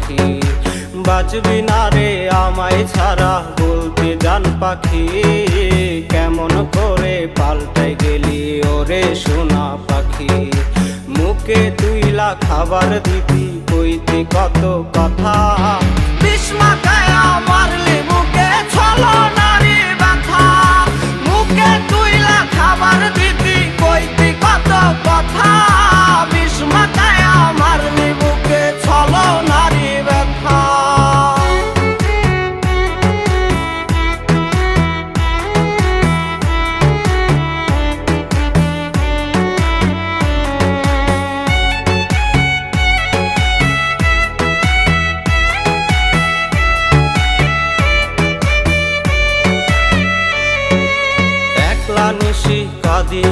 পাখি। বাঁচবি না রে আমায় ছাড়া বলতে জান পাখি, কেমন করে পাল্টে গেলি ওরে সোনা পাখি। মুখে তুইলা খাবার দিবি কইতি কত কথা, বিষ মাখায় মারলি মুখে ছলনারি ব্যথা। মুখে তুইলা খাবার দিবি কইতি কত কথা, বিষ মাখায় মারলি মুখে ছলনারি ব্যথা। নিশি কাঁদি